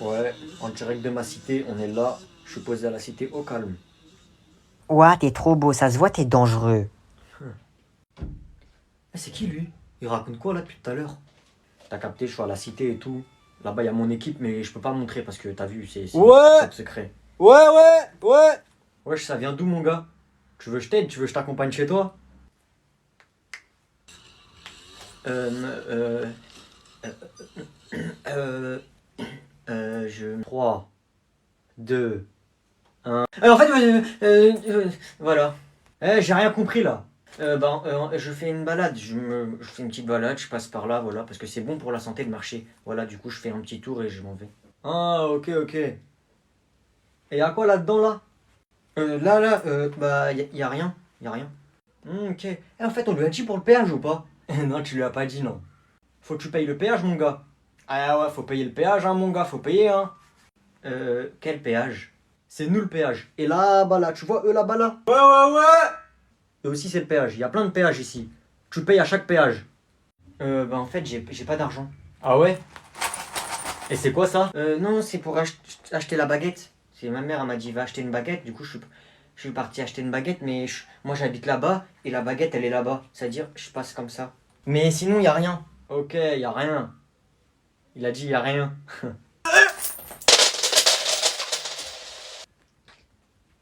Ouais, en direct de ma cité, on est là. Je suis posé à la cité au calme. Ouah, t'es trop beau, ça se voit, t'es dangereux. C'est qui lui? Il raconte quoi là depuis tout à l'heure? T'as capté, je suis à la cité et tout. Là-bas, il y a mon équipe, mais je peux pas montrer parce que t'as vu, c'est Ouais, top secret. ouais. Wesh, ça vient d'où mon gars? Tu veux que je t'aide? Tu veux que je t'accompagne chez toi? Euh, euh, je... 3, 2, 1... en fait, voilà. J'ai rien compris là. Je fais une balade, je fais une petite balade, je passe par là, voilà, parce que c'est bon pour la santé de marcher. Voilà, du coup, je fais un petit tour et je m'en vais. Ah, ok, ok. Et y'a quoi là-dedans là? Y a rien, y a rien. Ok. En fait, on lui a dit pour le péage ou pas? Non, tu lui as pas dit, non. Faut que tu payes le péage, mon gars. Ah ouais, faut payer le péage, hein, mon gars, faut payer, hein. Quel péage? C'est nous le péage. Et là-bas, là, tu vois, eux là-bas, là? Ouais. Eux aussi, c'est le péage. Il y a plein de péages ici. Tu payes à chaque péage. En fait, j'ai pas d'argent. Ah ouais? Et c'est quoi ça? Non, c'est pour acheter la baguette. C'est ma mère, elle m'a dit, va acheter une baguette. Du coup, je suis parti acheter une baguette, mais moi, j'habite là-bas et la baguette, elle est là-bas. C'est-à-dire, je passe comme ça. Mais sinon, y a rien. Ok, y a rien. Il a dit, y a rien.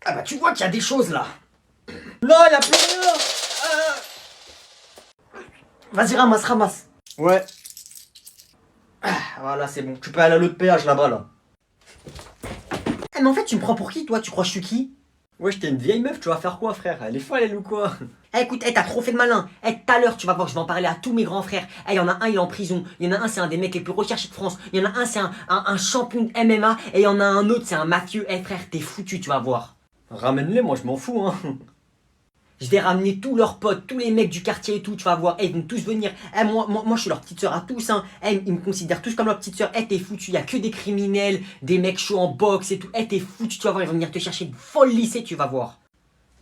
Ah bah, tu vois qu'il y a des choses là. Là, y a plus rien. Vas-y, ramasse. Ouais. Voilà, c'est bon. Tu peux aller à l'autre péage là-bas, là. Eh, mais en fait, tu me prends pour qui, toi? Tu crois que je suis qui? Wesh, t'es une vieille meuf, tu vas faire quoi, frère? Elle est folle, elle ou quoi? Eh, écoute, t'as trop fait de malin. Tout à l'heure, tu vas voir, je vais en parler à tous mes grands frères. Il y en a un, il est en prison. Il y en a un, c'est un des mecs les plus recherchés de France. Il y en a un, c'est un champion de MMA. Et il y en a un autre, c'est un mafieux. Eh, frère, t'es foutu, tu vas voir. Ramène-les, moi, je m'en fous, hein. Je vais ramener tous leurs potes, tous les mecs du quartier et tout, tu vas voir. Ils vont tous venir. Moi, je suis leur petite soeur à tous, hein. Ils me considèrent tous comme leur petite soeur. T'es foutu, y a que des criminels, des mecs chauds en boxe et tout. T'es foutu, tu vas voir, ils vont venir te chercher de folle lycée, tu vas voir.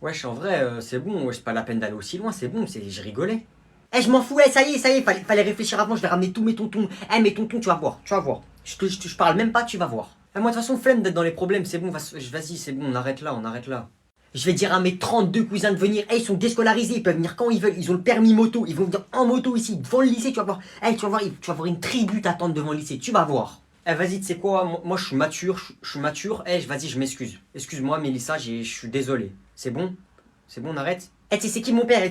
Wesh, en vrai, c'est bon, wesh, pas la peine d'aller aussi loin, c'est bon, je rigolais. Je m'en fous, ça y est, fallait réfléchir avant, je vais ramener tous mes tontons. Mes tontons, tu vas voir. Je parle même pas, tu vas voir. Moi, de toute façon, flemme d'être dans les problèmes, c'est bon, vas-y, c'est bon, on arrête là. Je vais dire à mes 32 cousins de venir. Ils sont déscolarisés, ils peuvent venir quand ils veulent. Ils ont le permis moto. Ils vont venir en moto ici, devant le lycée. Tu vas voir. Tu vas voir une tribu t'attendre devant le lycée. Tu vas voir. Vas-y, tu sais quoi? Moi, je suis mature. Je suis mature. Vas-y, je m'excuse. Excuse-moi, Mélissa, je suis désolé. C'est bon? C'est bon, on arrête? Tu sais c'est qui mon père?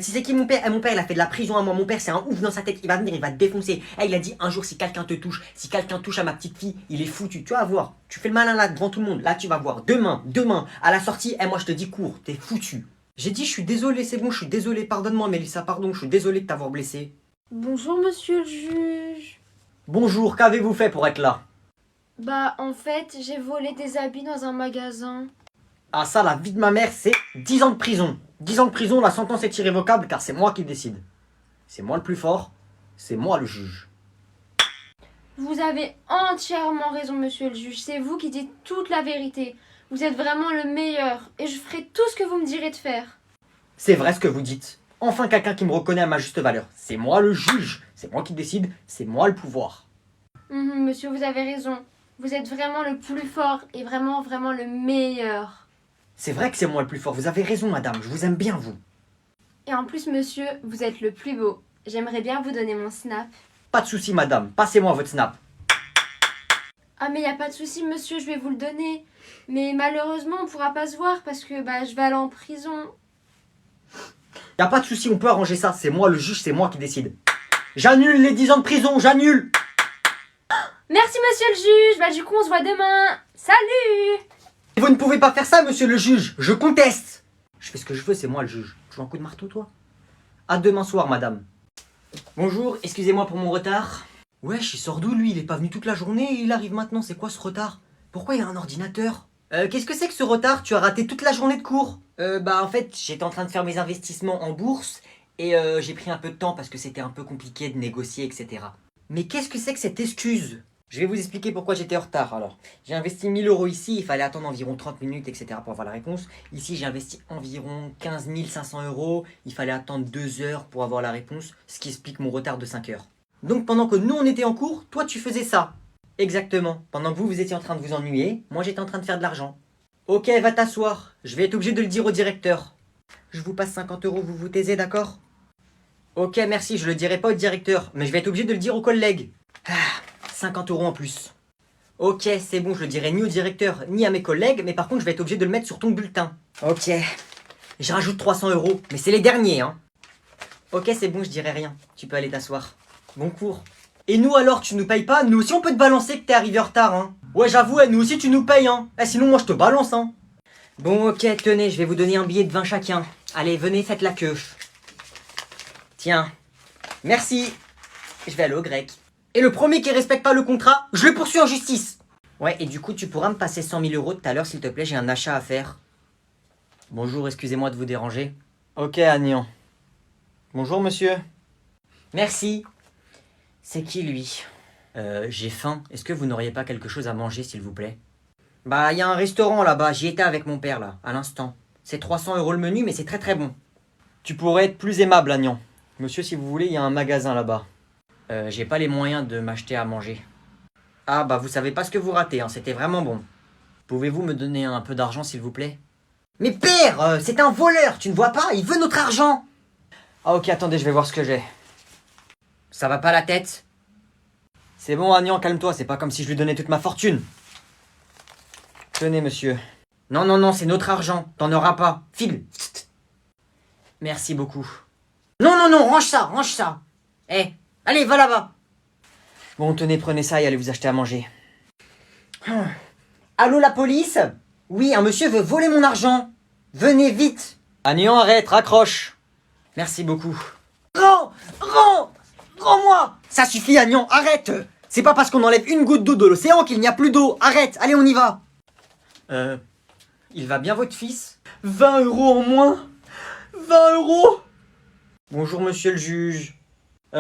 Mon père, il a fait de la prison à moi. Mon père, c'est un ouf dans sa tête. Il va venir, il va te défoncer. Il a dit un jour, si quelqu'un te touche, si quelqu'un touche à ma petite fille, il est foutu. Tu vas voir. Tu fais le malin là devant tout le monde. Là, tu vas voir. Demain, à la sortie, moi, je te dis cours. T'es foutu. J'ai dit, je suis désolé, c'est bon, je suis désolé. Pardonne-moi, Mélissa, pardon. Je suis désolé de t'avoir blessé. Bonjour monsieur le juge. Bonjour, qu'avez-vous fait pour être là? Bah en fait j'ai volé des habits dans un magasin. Ah ça, la vie de ma mère, c'est 10 ans de prison. 10 ans de prison, la sentence est irrévocable car c'est moi qui décide. C'est moi le plus fort, c'est moi le juge. Vous avez entièrement raison monsieur le juge, c'est vous qui dites toute la vérité. Vous êtes vraiment le meilleur et je ferai tout ce que vous me direz de faire. C'est vrai ce que vous dites. Enfin quelqu'un qui me reconnaît à ma juste valeur. C'est moi le juge, c'est moi qui décide, c'est moi le pouvoir. Monsieur, vous avez raison. Vous êtes vraiment le plus fort et vraiment le meilleur. C'est vrai que c'est moi le plus fort, vous avez raison madame, je vous aime bien vous. Et en plus monsieur, vous êtes le plus beau. J'aimerais bien vous donner mon snap. Pas de souci madame, passez-moi votre snap. Ah mais y a pas de souci monsieur, je vais vous le donner. Mais malheureusement on pourra pas se voir parce que je vais aller en prison. Y a pas de souci, on peut arranger ça, c'est moi le juge, c'est moi qui décide. J'annule les 10 ans de prison, j'annule. Merci monsieur le juge, du coup on se voit demain. Salut! Vous ne pouvez pas faire ça monsieur le juge, je conteste. Je fais ce que je veux, c'est moi le juge. Tu veux un coup de marteau toi? À demain soir madame. Bonjour, excusez-moi pour mon retard. Wesh, il sort d'où lui? Il est pas venu toute la journée et il arrive maintenant, c'est quoi ce retard? Pourquoi il y a un ordinateur? Qu'est-ce que c'est que ce retard? Tu as raté toute la journée de cours? En fait, j'étais en train de faire mes investissements en bourse et j'ai pris un peu de temps parce que c'était un peu compliqué de négocier, etc. Mais qu'est-ce que c'est que cette excuse? Je vais vous expliquer pourquoi j'étais en retard alors. J'ai investi 1000 € ici, il fallait attendre environ 30 minutes, etc. pour avoir la réponse. Ici, j'ai investi environ 15 500 €, il fallait attendre 2 heures pour avoir la réponse, ce qui explique mon retard de 5 heures. Donc pendant que nous on était en cours, toi tu faisais ça. Exactement. Pendant que vous étiez en train de vous ennuyer, moi j'étais en train de faire de l'argent. Ok, va t'asseoir. Je vais être obligé de le dire au directeur. Je vous passe 50 euros, vous vous taisez, d'accord? Ok, merci, je le dirai pas au directeur, mais je vais être obligé de le dire aux collègues. 50 euros en plus. Ok, c'est bon, je le dirai ni au directeur, ni à mes collègues, mais par contre, je vais être obligé de le mettre sur ton bulletin. Ok. Je rajoute 300 euros, mais c'est les derniers, hein. Ok, c'est bon, je dirai rien. Tu peux aller t'asseoir. Bon cours. Et nous alors, tu nous payes pas? Nous aussi, on peut te balancer que t'es arrivé en retard, hein. Ouais, j'avoue, nous aussi, tu nous payes, hein. Sinon, moi, je te balance, hein. Bon, ok, tenez, je vais vous donner un billet de 20 chacun. Allez, venez, faites la queue. Tiens. Merci. Je vais aller au grec. Et le premier qui respecte pas le contrat, je le poursuis en justice. Ouais, et du coup, tu pourras me passer 100 000 euros tout à l'heure, s'il te plaît, j'ai un achat à faire. Bonjour, excusez-moi de vous déranger. Ok, Agnan. Bonjour, monsieur. Merci. C'est qui, lui? J'ai faim. Est-ce que vous n'auriez pas quelque chose à manger, s'il vous plaît? Bah, il y a un restaurant là-bas. J'y étais avec mon père, là, à l'instant. C'est 300 euros le menu, mais c'est très très bon. Tu pourrais être plus aimable, Agnan. Monsieur, si vous voulez, il y a un magasin là-bas. J'ai pas les moyens de m'acheter à manger. Ah, bah, vous savez pas ce que vous ratez, hein. C'était vraiment bon. Pouvez-vous me donner un peu d'argent, s'il vous plaît? Mais père, c'est un voleur, tu ne vois pas? Il veut notre argent. Ah ok, attendez, je vais voir ce que j'ai. Ça va pas la tête? C'est bon, Agnan, calme-toi, c'est pas comme si je lui donnais toute ma fortune. Tenez, monsieur. Non, non, non, c'est notre argent, t'en auras pas. File. Merci beaucoup. Non, non, non, range ça, range ça. Allez, va là-bas. Bon, tenez, prenez ça et allez vous acheter à manger. Allô, la police? Oui, un monsieur veut voler mon argent. Venez vite. Agnan, arrête, raccroche. Merci beaucoup. Rends-moi. Ça suffit, Agnan, arrête. C'est pas parce qu'on enlève une goutte d'eau de l'océan qu'il n'y a plus d'eau. Arrête, allez, on y va. Il va bien votre fils? 20 euros en moins? 20 euros? Bonjour, monsieur le juge.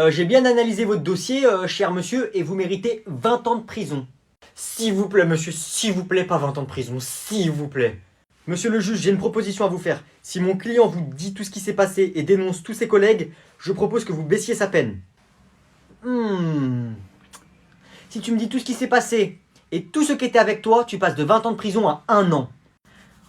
J'ai bien analysé votre dossier, cher monsieur, et vous méritez 20 ans de prison. S'il vous plaît, monsieur, s'il vous plaît, pas 20 ans de prison, s'il vous plaît. Monsieur le juge, j'ai une proposition à vous faire. Si mon client vous dit tout ce qui s'est passé et dénonce tous ses collègues, je propose que vous baissiez sa peine. Si tu me dis tout ce qui s'est passé et tout ce qui était avec toi, tu passes de 20 ans de prison à 1 an.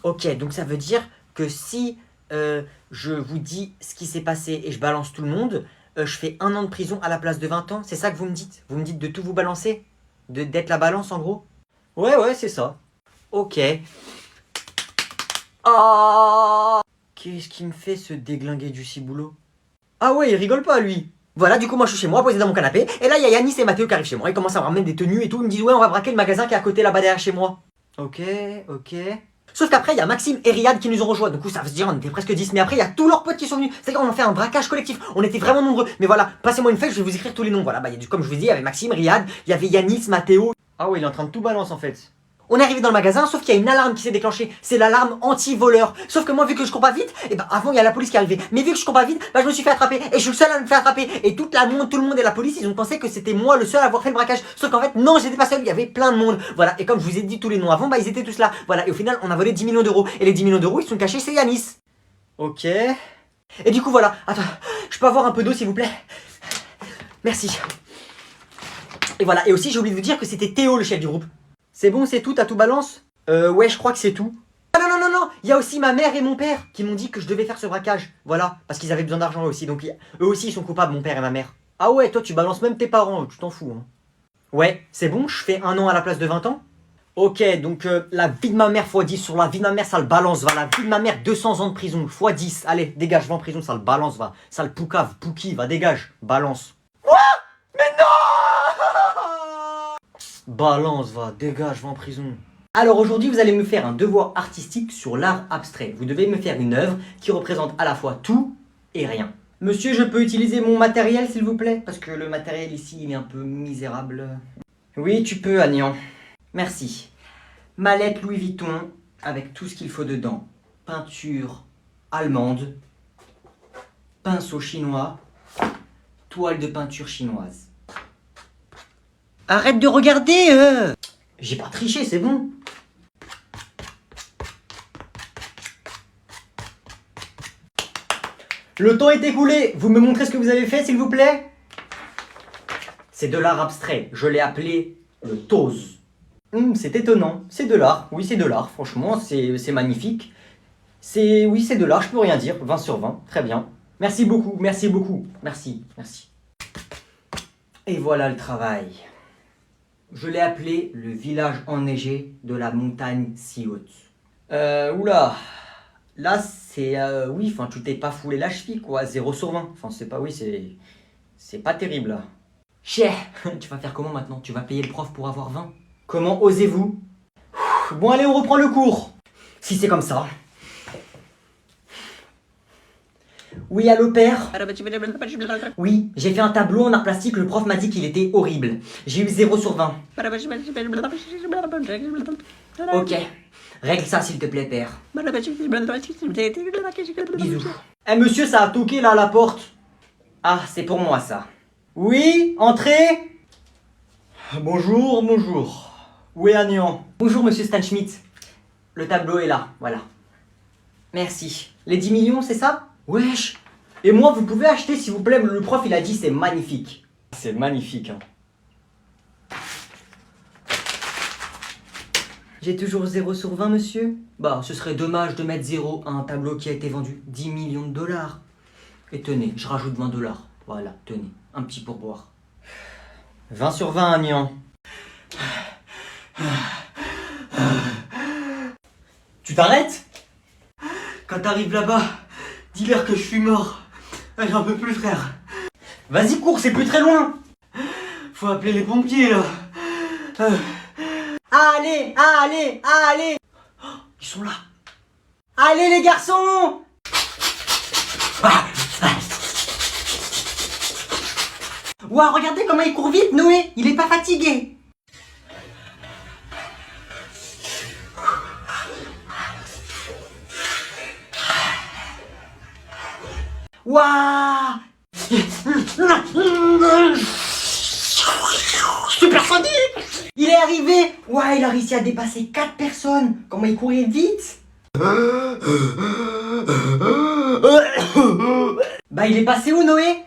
Ok, donc ça veut dire que si je vous dis ce qui s'est passé et je balance tout le monde, je fais 1 an de prison à la place de 20 ans. C'est ça que vous me dites? Vous me dites de tout vous balancer? D'être la balance en gros? Ouais, c'est ça. Ok. Ah, qu'est-ce qui me fait ce déglingué du ciboulot? Ah ouais, il rigole pas lui. Voilà, du coup moi je suis chez moi, posé dans mon canapé, et là il y a Yanis et Mathéo qui arrivent chez moi, ils commencent à me ramener des tenues et tout, ils me disent ouais on va braquer le magasin qui est à côté là-bas derrière chez moi. Ok. Sauf qu'après il y a Maxime et Riyad qui nous ont rejoints, du coup ça veut se dire on était presque 10, mais après il y a tous leurs potes qui sont venus, c'est-à-dire on a fait un braquage collectif, on était vraiment nombreux, mais voilà, passez-moi une feuille, je vais vous écrire tous les noms, voilà, comme je vous dis, il y avait Maxime, Riyad, il y avait Yanis, Mathéo. Ah ouais, il est en train de tout balancer en fait. On est arrivé dans le magasin, sauf qu'il y a une alarme qui s'est déclenchée. C'est l'alarme anti-voleur. Sauf que moi, vu que je cours pas vite, avant il y a la police qui est arrivée. Mais vu que je cours pas vite, je me suis fait attraper. Et je suis le seul à me faire attraper. Et tout le monde et la police, ils ont pensé que c'était moi le seul à avoir fait le braquage. Sauf qu'en fait, non, j'étais pas seul, il y avait plein de monde. Voilà. Et comme je vous ai dit tous les noms avant, ils étaient tous là. Voilà. Et au final, on a volé 10 millions d'euros. Et les 10 millions d'euros, ils sont cachés chez Yanis. Ok. Et du coup, voilà. Attends, je peux avoir un peu d'eau, s'il vous plaît? Merci. Et voilà. Et aussi, j'ai oublié de vous dire que c'était Théo, le chef du groupe. C'est bon, c'est tout, t'as tout balance? Ouais, je crois que c'est tout. Ah non, il y a aussi ma mère et mon père qui m'ont dit que je devais faire ce braquage. Voilà, parce qu'ils avaient besoin d'argent eux aussi, donc eux aussi ils sont coupables, mon père et ma mère. Ah ouais, toi tu balances même tes parents, tu t'en fous, hein. Ouais, c'est bon, je fais 1 an à la place de 20 ans? Ok, donc la vie de ma mère x 10 sur la vie de ma mère, ça le balance, va. La vie de ma mère, 200 ans de prison, x 10. Allez, dégage, va en prison, ça le balance, va. Ça le poucave, pouki, va, dégage, balance. Quoi? Mais non! Balance, va, dégage, va en prison. Alors aujourd'hui, vous allez me faire un devoir artistique sur l'art abstrait. Vous devez me faire une œuvre qui représente à la fois tout et rien. Monsieur, je peux utiliser mon matériel, s'il vous plaît? Parce que le matériel ici, il est un peu misérable. Oui, tu peux, Agnan. Merci. Mallette Louis Vuitton, avec tout ce qu'il faut dedans. Peinture allemande, pinceau chinois, toile de peinture chinoise. Arrête de regarder, J'ai pas triché, c'est bon. Le temps est écoulé. Vous me montrez ce que vous avez fait, s'il vous plaît? C'est de l'art abstrait. Je l'ai appelé Le tose. C'est étonnant. C'est de l'art. Oui, c'est de l'art. Franchement, c'est magnifique. Oui, c'est de l'art. Je peux rien dire. 20 sur 20. Très bien. Merci beaucoup. Merci beaucoup. Merci. Merci. Et voilà le travail. Je l'ai appelé le village enneigé de la montagne si haute. Oula. Là, c'est... oui, enfin, tu t'es pas foulé la cheville, quoi. 0 sur 20. Enfin, c'est pas... Oui, c'est pas terrible, là. Chier. Tu vas faire comment maintenant? Tu vas payer le prof pour avoir 20? Comment osez-vous? Bon, allez, on reprend le cours. Si c'est comme ça. Oui, allô, père? Oui, j'ai fait un tableau en art plastique, le prof m'a dit qu'il était horrible. J'ai eu 0 sur 20. Ok. Règle ça, s'il te plaît, père. Bisous. Eh, monsieur, ça a toqué, là, à la porte. Ah, c'est pour moi, ça. Oui, entrez. Bonjour, bonjour. Où est Agnan? Bonjour, monsieur Stan Schmidt. Le tableau est là, voilà. Merci. Les 10 millions, c'est ça? Wesh. Et moi, vous pouvez acheter, s'il vous plaît, le prof, il a dit c'est magnifique. C'est magnifique, hein. J'ai toujours 0 sur 20, monsieur? Bah, ce serait dommage de mettre 0 à un tableau qui a été vendu 10 millions de dollars. Et tenez, je rajoute 20 dollars. Voilà, tenez, un petit pourboire. 20 sur 20, Agnan. Tu t'arrêtes? Quand t'arrives là-bas, dis-leur que je suis mort. J'en peux plus, frère. Vas-y, cours, c'est plus très loin. Faut appeler les pompiers, là. Allez, allez, allez. Oh, ils sont là. Allez, les garçons. Ouah, regardez comment il court vite, Noé. Il est pas fatigué. Ouah. Supersonique. Il est arrivé. Ouah, il a réussi à dépasser 4 personnes. Comment il courait vite. Bah, il est passé où, Noé?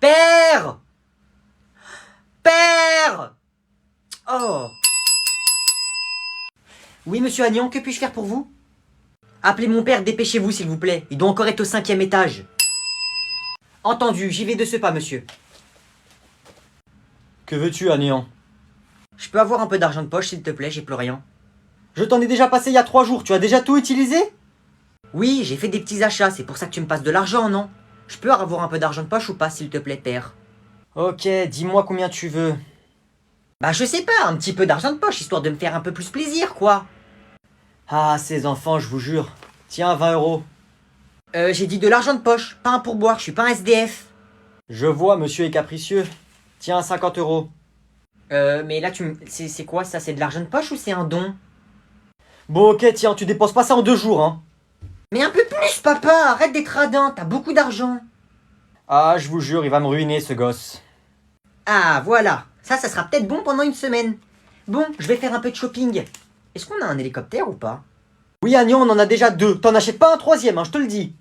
Père! Père! Oh! Oui, monsieur Agnan, que puis-je faire pour vous? Appelez mon père, dépêchez-vous, s'il vous plaît. Il doit encore être au 5e étage. Entendu, j'y vais de ce pas, monsieur. Que veux-tu, Agnan? Je peux avoir un peu d'argent de poche, s'il te plaît, j'ai plus rien. Je t'en ai déjà passé il y a 3 jours, tu as déjà tout utilisé? Oui, j'ai fait des petits achats, c'est pour ça que tu me passes de l'argent, non? Je peux avoir un peu d'argent de poche ou pas, s'il te plaît, père? Ok, dis-moi combien tu veux. Bah, je sais pas, un petit peu d'argent de poche, histoire de me faire un peu plus plaisir, quoi. Ah, ces enfants, je vous jure. Tiens, 20 euros. J'ai dit de l'argent de poche, pas un pourboire, je suis pas un SDF. Je vois, monsieur est capricieux. Tiens, 50 euros. Mais là, c'est quoi, ça? C'est de l'argent de poche ou c'est un don? Bon, ok, tiens, tu dépenses pas ça en 2 jours, hein. Mais un peu plus, papa, arrête d'être radin, t'as beaucoup d'argent. Ah, je vous jure, il va me ruiner, ce gosse. Ah, voilà, ça sera peut-être bon pendant une semaine. Bon, je vais faire un peu de shopping. Est-ce qu'on a un hélicoptère ou pas? Oui, Agnan, on en a déjà 2. T'en achètes pas un 3e, hein, je te le dis.